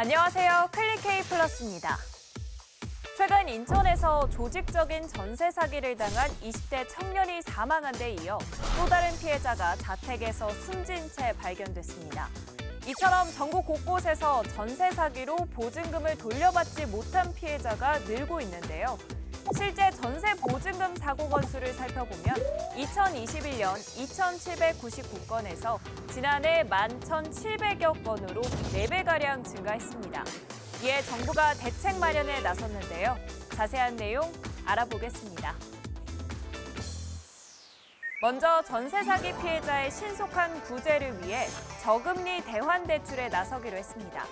안녕하세요. 클릭K 플러스입니다. 최근 인천에서 조직적인 전세 사기를 당한 20대 청년이 사망한 데 이어 또 다른 피해자가 자택에서 숨진 채 발견됐습니다. 이처럼 전국 곳곳에서 전세 사기로 보증금을 돌려받지 못한 피해자가 늘고 있는데요. 실제 전세 보증금 사고 건수를 살펴보면 2021년 2,799건에서 지난해 11,700여 건으로 4배가량 증가했습니다. 이에 정부가 대책 마련에 나섰는데요. 자세한 내용 알아보겠습니다. 먼저 전세 사기 피해자의 신속한 구제를 위해 저금리 대환 대출에 나서기로 했습니다.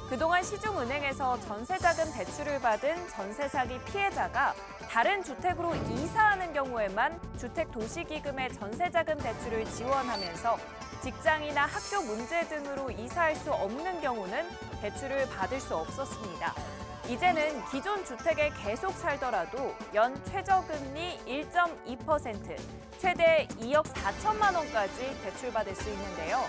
그동안 시중은행에서 전세자금 대출을 받은 전세 사기 피해자가 다른 주택으로 이사하는 경우에만 주택도시기금의 전세자금 대출을 지원하면서 직장이나 학교 문제 등으로 이사할 수 없는 경우는 대출을 받을 수 없었습니다. 이제는 기존 주택에 계속 살더라도 연 최저금리 1.2%, 최대 2억 4천만 원까지 대출받을 수 있는데요.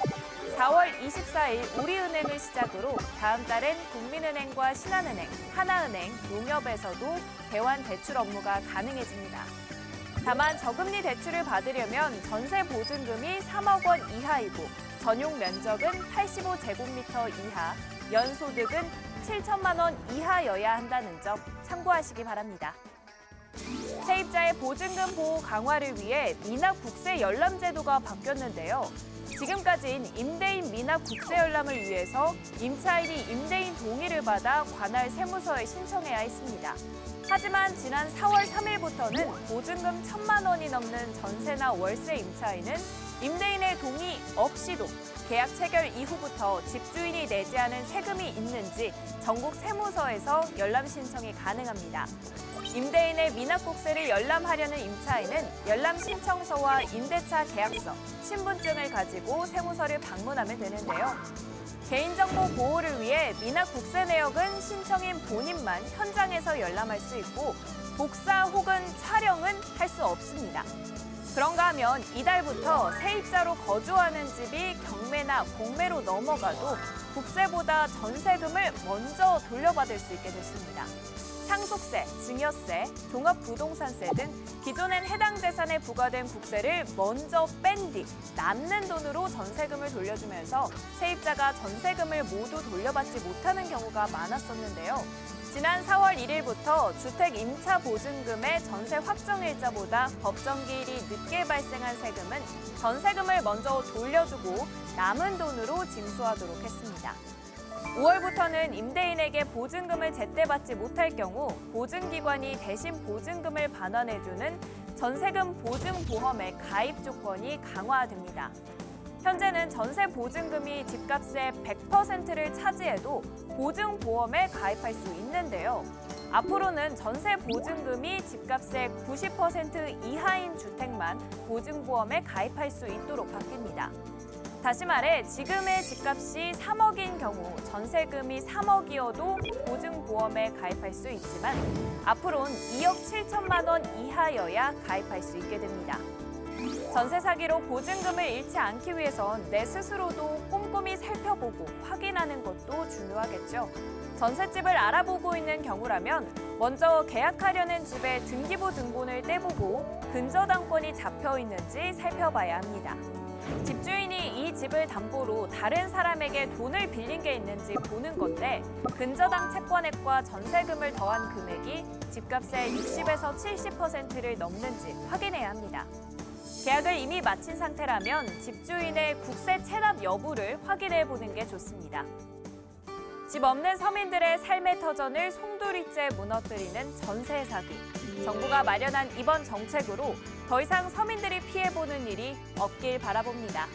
4월 24일 우리은행을 시작으로 다음 달엔 국민은행과 신한은행, 하나은행, 농협에서도 대환 대출 업무가 가능해집니다. 다만 저금리 대출을 받으려면 전세 보증금이 3억 원 이하이고 전용 면적은 85제곱미터 이하, 연소득은 7천만 원 이하여야 한다는 점 참고하시기 바랍니다. 세입자의 보증금 보호 강화를 위해 미납 국세 열람 제도가 바뀌었는데요. 지금까지는 임대인 미납 국세 열람을 위해서 임차인이 임대인 동의를 받아 관할 세무서에 신청해야 했습니다. 하지만 지난 4월 3일부터는 보증금 1,000만 원이 넘는 전세나 월세 임차인은 임대인의 동의 없이도 계약 체결 이후부터 집주인이 내지 않은 세금이 있는지 전국 세무서에서 열람 신청이 가능합니다. 임대인의 미납국세를 열람하려는 임차인은 열람 신청서와 임대차 계약서, 신분증을 가지고 세무서를 방문하면 되는데요. 개인정보 보호를 위해 미납국세 내역은 신청인 본인만 현장에서 열람할 수 있고 복사 혹은 촬영은 할 수 없습니다. 그런가 하면 이달부터 세입자로 거주하는 집이 경매나 공매로 넘어가도 국세보다 전세금을 먼저 돌려받을 수 있게 됐습니다. 상속세, 증여세, 종합부동산세 등 기존엔 해당 재산에 부과된 국세를 먼저 뺀 뒤 남는 돈으로 전세금을 돌려주면서 세입자가 전세금을 모두 돌려받지 못하는 경우가 많았었는데요. 지난 4월 1일부터 주택 임차 보증금의 전세 확정일자보다 법정기일이 늦게 발생한 세금은 전세금을 먼저 돌려주고 남은 돈으로 징수하도록 했습니다. 5월부터는 임대인에게 보증금을 제때 받지 못할 경우 보증기관이 대신 보증금을 반환해주는 전세금 보증보험의 가입 조건이 강화됩니다. 현재는 전세 보증금이 집값의 100%를 차지해도 보증보험에 가입할 수 있는데요. 앞으로는 전세 보증금이 집값의 90% 이하인 주택만 보증보험에 가입할 수 있도록 바뀝니다. 다시 말해 지금의 집값이 3억인 경우 전세금이 3억이어도 보증보험에 가입할 수 있지만 앞으로는 2억 7천만 원 이하여야 가입할 수 있게 됩니다. 전세 사기로 보증금을 잃지 않기 위해선 내 스스로도 꼼꼼히 살펴보고 확인하는 것도 중요하겠죠. 전셋집을 알아보고 있는 경우라면 먼저 계약하려는 집의 등기부 등본을 떼보고 근저당권이 잡혀 있는지 살펴봐야 합니다. 집주인이 이 집을 담보로 다른 사람에게 돈을 빌린 게 있는지 보는 건데 근저당 채권액과 전세금을 더한 금액이 집값의 60에서 70%를 넘는지 확인해야 합니다. 계약을 이미 마친 상태라면 집주인의 국세 체납 여부를 확인해 보는 게 좋습니다. 집 없는 서민들의 삶의 터전을 송두리째 무너뜨리는 전세 사기. 정부가 마련한 이번 정책으로 더 이상 서민들이 피해보는 일이 없길 바라봅니다.